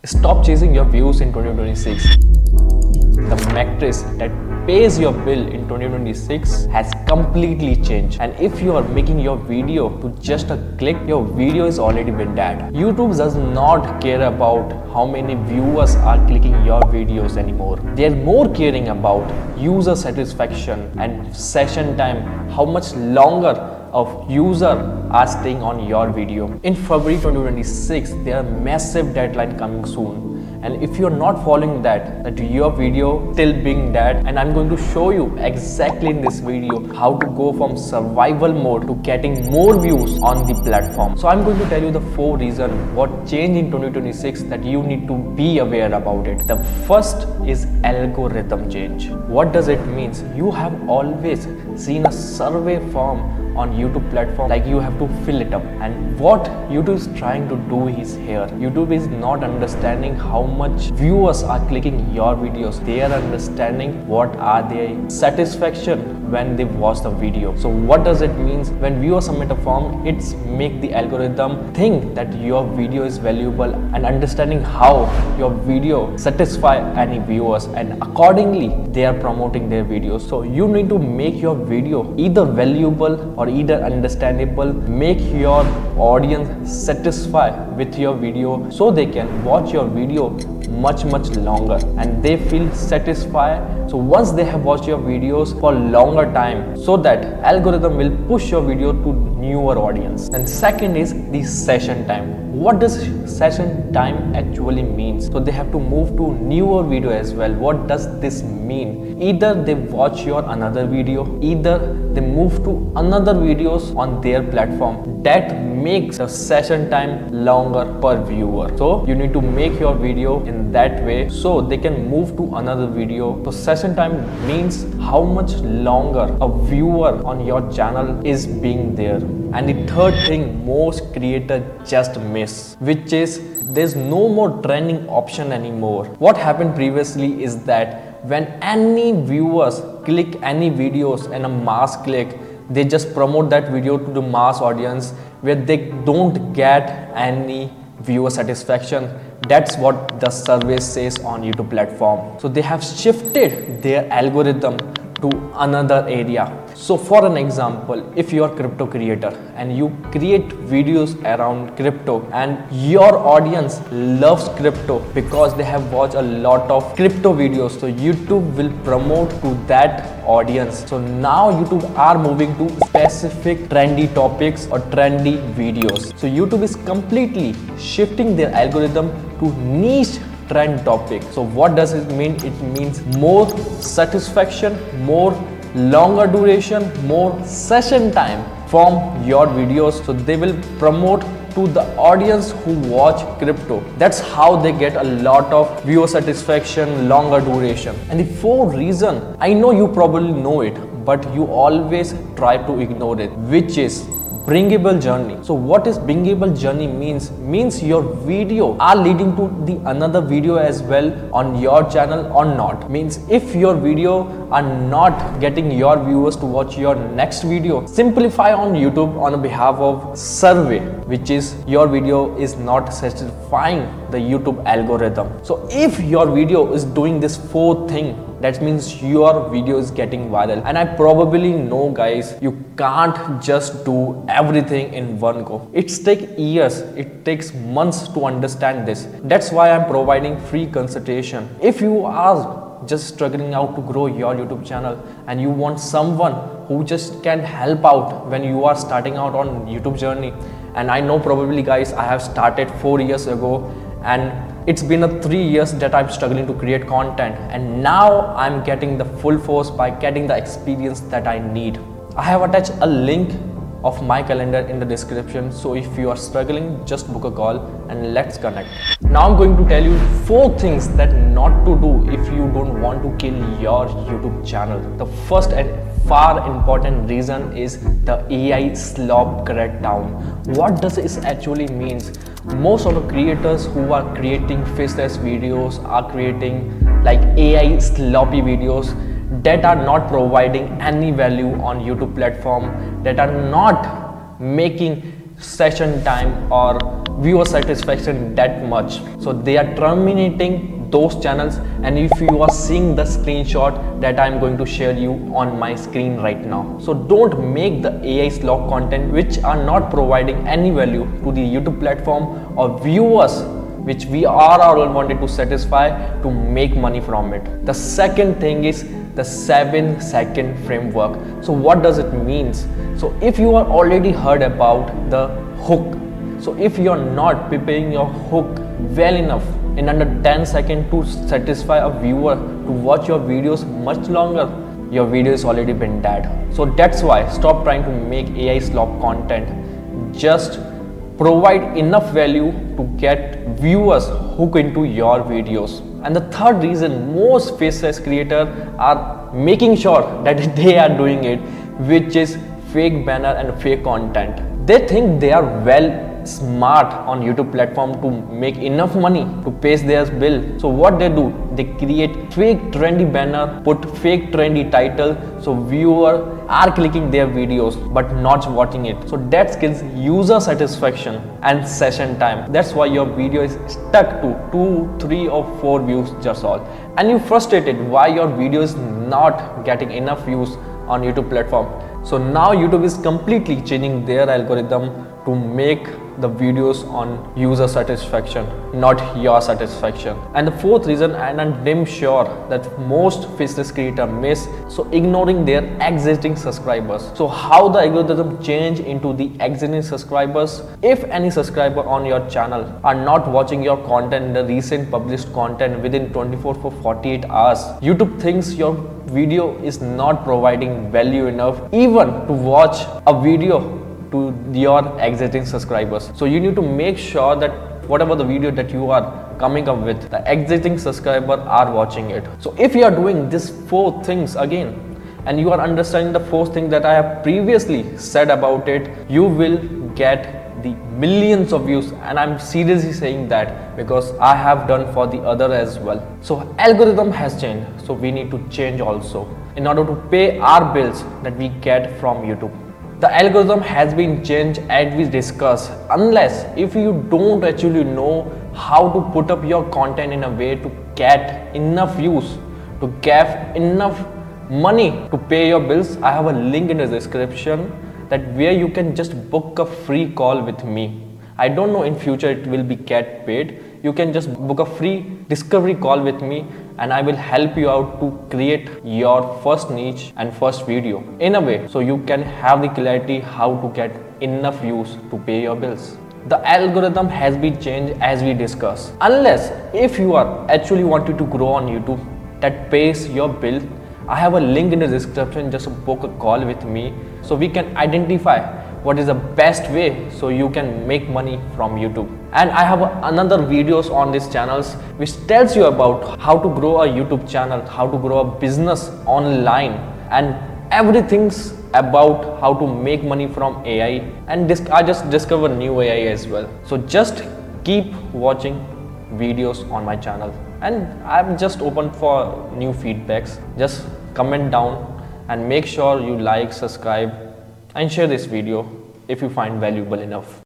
Stop chasing your views in 2026. The matrix that pays your bill in 2026 has completely changed. And if you are making your video to just a click, your video is already been dead. YouTube does not care about how many viewers are clicking your videos anymore. They are more caring about user satisfaction and session time, how much longer of user are staying on your video. In February 2026, there are massive deadline coming soon. And if you're not following that your video still being dead, and I'm going to show you exactly in this video how to go from survival mode to getting more views on the platform. So I'm going to tell you the 4 reasons what changed in 2026 that you need to be aware about it. The first is algorithm change. What does it mean? You have always seen a survey form on YouTube platform, like you have to fill it up, and what YouTube is trying to do is here. YouTube is not understanding how much viewers are clicking your videos. They are understanding what are their satisfaction when they watch the video. So what does it mean? When viewers submit a form, it's make the algorithm think that your video is valuable and understanding how your video satisfy any viewers, and accordingly they are promoting their videos. So you need to make your video either valuable or either understandable, make your audience satisfy with your video so they can watch your video much longer and they feel satisfied. So once they have watched your videos for longer time, so that algorithm will push your video to newer audience. And second is the session time. What does session time actually means? So they have to move to newer video as well. What does this mean? Either they watch your another video, either they move to another videos on their platform. That makes the session time longer per viewer. So you need to make your video in that way so they can move to another video. So session time means how much longer a viewer on your channel is being there. And the third thing most creators just miss, which is there's no more trending option anymore. What happened previously is that when any viewers click any videos and a mass click, they just promote that video to the mass audience where they don't get any viewer satisfaction. That's what the survey says on YouTube platform. So they have shifted their algorithm to another area. So for an example, if you are a crypto creator and you create videos around crypto and your audience loves crypto because they have watched a lot of crypto videos, so YouTube will promote to that audience. So now YouTube are moving to specific trendy topics or trendy videos. So YouTube is completely shifting their algorithm to niche trend topic. So what does it mean? It means more satisfaction, more longer duration, more session time from your videos. So they will promote to the audience who watch crypto. That's how they get a lot of viewer satisfaction, longer duration. And the 4th reason, I know you probably know it, but you always try to ignore it, which is Bingeable journey. So what is Bingeable journey means? Means your video are leading to the another video as well on your channel or not. Means if your video are not getting your viewers to watch your next video, simplify on YouTube on behalf of survey, which is your video is not satisfying the YouTube algorithm. So if your video is doing this 4th thing, that means your video is getting viral. And I probably know, guys, you can't just do everything in one go. It takes years, it takes months to understand this. That's why I'm providing free consultation. If you are just struggling out to grow your YouTube channel and you want someone who just can help out when you are starting out on YouTube journey, and I know probably, guys, I have started 4 years ago, and it's been 3 years that I'm struggling to create content, and now I'm getting the full force by getting the experience that I need. I have attached a link of my calendar in the description, so if you are struggling, just book a call and let's connect. Now I'm going to tell you 4 things that not to do if you don't want to kill your YouTube channel. The first and far important reason is the AI Slop Crackdown. What does this actually means? Most of the creators who are creating faceless videos are creating like AI sloppy videos that are not providing any value on YouTube platform, that are not making session time or viewer satisfaction that much. So they are terminating those channels, and if you are seeing the screenshot that I'm going to share you on my screen right now. So don't make the AI slop content which are not providing any value to the YouTube platform or viewers which we are all wanted to satisfy to make money from it. The second thing is the 7-second framework. So what does it means? So if you are already heard about the hook, so if you are not preparing your hook well enough in under 10 seconds to satisfy a viewer to watch your videos much longer, your video has already been dead. So that's why stop trying to make AI slop content. Just provide enough value to get viewers hooked into your videos. And the third reason most faceless creators are making sure that they are doing it, which is fake banner and fake content. They think they are well smart on YouTube platform to make enough money to pay their bill. So what they do, they create fake trendy banner, put fake trendy title, so viewer are clicking their videos but not watching it. So that kills user satisfaction and session time. That's why your video is stuck to 2, 3 or 4 views just all, and you frustrated why your video is not getting enough views on YouTube platform. So now YouTube is completely changing their algorithm to make the videos on user satisfaction, not your satisfaction. And the fourth reason, and I'm damn sure that most faceless creators miss, so ignoring their existing subscribers. So how the algorithm change into the existing subscribers? If any subscriber on your channel are not watching your content, the recent published content within 24 to 48 hours, YouTube thinks your video is not providing value enough even to watch a video to your existing subscribers. So you need to make sure that whatever the video that you are coming up with, the existing subscribers are watching it. So if you are doing these 4 things again, and you are understanding the 4th thing that I have previously said about it, you will get the millions of views. And I'm seriously saying that because I have done for the other as well. So algorithm has changed, so we need to change also in order to pay our bills that we get from YouTube. The algorithm has been changed as we discussed. Unless if you don't actually know how to put up your content in a way to get enough views, to get enough money to pay your bills, I have a link in the description that where you can just book a free call with me. I don't know in future it will be get paid. You can just book a free discovery call with me and I will help you out to create your first niche and first video in a way so you can have the clarity how to get enough views to pay your bills. The algorithm has been changed as we discussed. Unless if you are actually wanting to grow on YouTube that pays your bill, I have a link in the description. Just book a call with me so we can identify what is the best way so you can make money from YouTube. And I have another videos on these channels which tells you about how to grow a YouTube channel, how to grow a business online, and everything's about how to make money from AI. And I just discovered new AI as well. So just keep watching videos on my channel, and I'm just open for new feedbacks. Just comment down and make sure you like, subscribe and share this video if you find valuable enough.